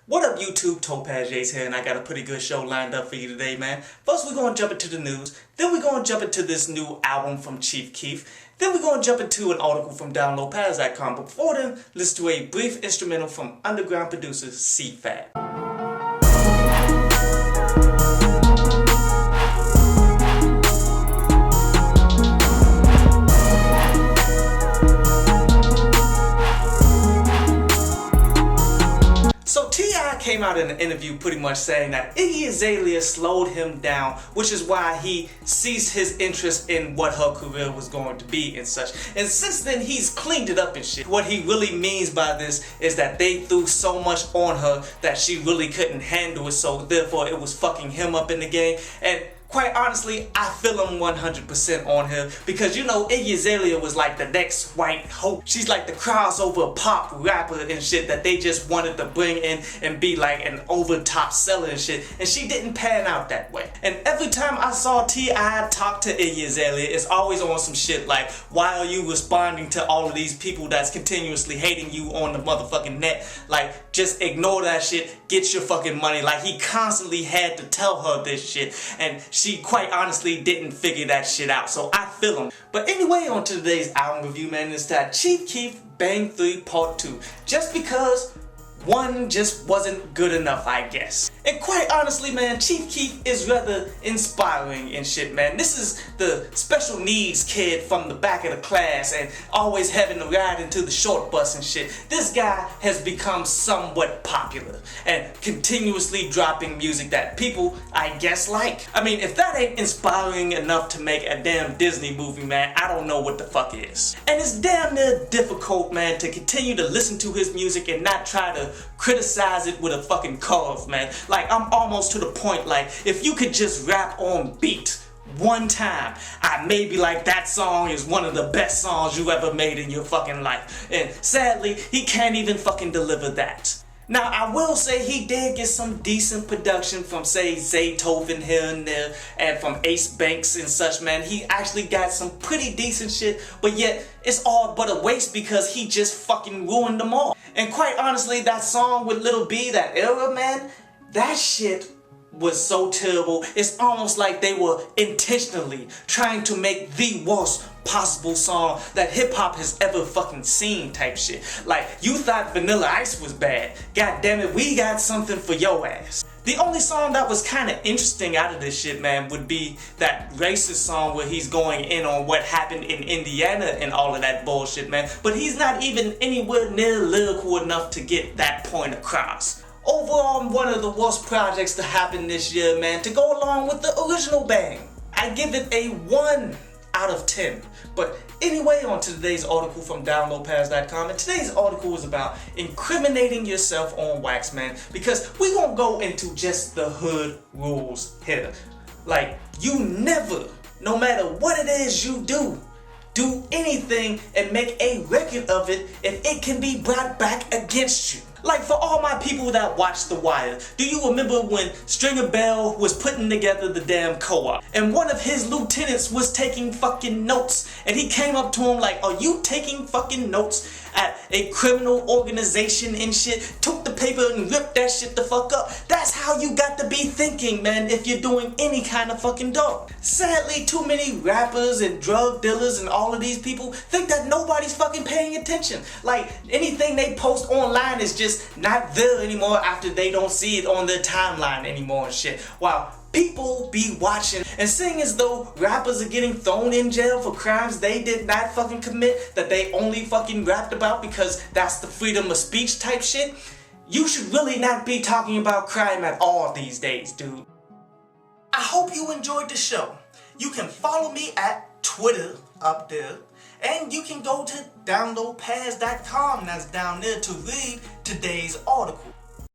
What up YouTube, Topaz Jace here, and I got a pretty good show lined up for you today, man. First we're going to jump into the news, then we're going to jump into this new album from Chief Keef, then we're going to jump into an article from downloadpads.com, but before then, listen to a brief instrumental from underground producer CFab. Came out in an interview pretty much saying that Iggy Azalea slowed him down, which is why he ceased his interest in what her career was going to be and such. And since then, he's cleaned it up and shit. What he really means by this is that they threw so much on her that she really couldn't handle it, so therefore it was fucking him up in the game. And quite honestly, I feel him 100% on her because, you know, Iggy Azalea was like the next white hope. She's like the crossover pop rapper and shit that they just wanted to bring in and be like an over top seller and shit, and she didn't pan out that way. And every time I saw T.I. talk to Iggy Azalea, it's always on some shit like, why are you responding to all of these people that's continuously hating you on the motherfucking net? Like, just ignore that shit, get your fucking money. Like, he constantly had to tell her this shit, and she quite honestly didn't figure that shit out, so I feel him. But anyway, on to today's album review, man. It's that Chief Keef Bang 3 Part 2. Just because one just wasn't good enough, I guess. And quite honestly, man, Chief Keef is rather inspiring and shit, man. This is the special needs kid from the back of the class and always having to ride into the short bus and shit. This guy has become somewhat popular and continuously dropping music that people, I guess, like. I mean, if that ain't inspiring enough to make a damn Disney movie, man, I don't know what the fuck is. And it's damn near difficult, man, to continue to listen to his music and not try to criticize it with a fucking cause, man. Like, I'm almost to the point, like, if you could just rap on beat one time, I may be like, that song is one of the best songs you ever made in your fucking life. And sadly, he can't even fucking deliver that. Now, I will say he did get some decent production from, say, Zaytoven here and there, and from Ace Banks and such, man. He actually got some pretty decent shit, but yet it's all but a waste because he just fucking ruined them all. And quite honestly, that song with Lil B, that era, man, that shit was so terrible. It's almost like they were intentionally trying to make the worst possible song that hip-hop has ever fucking seen type shit. Like, you thought Vanilla Ice was bad. God damn it, we got something for your ass. The only song that was kind of interesting out of this shit, man, would be that racist song where he's going in on what happened in Indiana and all of that bullshit, man. But he's not even anywhere near lyrical enough to get that point across. Overall, one of the worst projects to happen this year, man, to go along with the original Bang. I give it a 1 out of 10. But anyway, on to today's article from downloadpads.com, and today's article is about incriminating yourself on wax, man, because we won't go into just the hood rules here. Like, you never, no matter what it is you do anything and make a record of it if it can be brought back against you. Like, for all my people that watch The Wire, do you remember when Stringer Bell was putting together the damn co-op and one of his lieutenants was taking fucking notes, and he came up to him like, are you taking fucking notes at a criminal organization and shit? Took the paper and ripped that shit the fuck up. That's how you got to be thinking, man, if you're doing any kind of fucking dope. Sadly, too many rappers and drug dealers and all of these people think that nobody's fucking paying attention. Like, anything they post online is just not there anymore after they don't see it on their timeline anymore and shit. While people be watching and seeing as though rappers are getting thrown in jail for crimes they did not fucking commit, that they only fucking rapped about because that's the freedom of speech type shit. You should really not be talking about crime at all these days, dude. I hope you enjoyed the show. You can follow me at Twitter up there, and you can go to downloadpads.com, that's down there, to read today's article.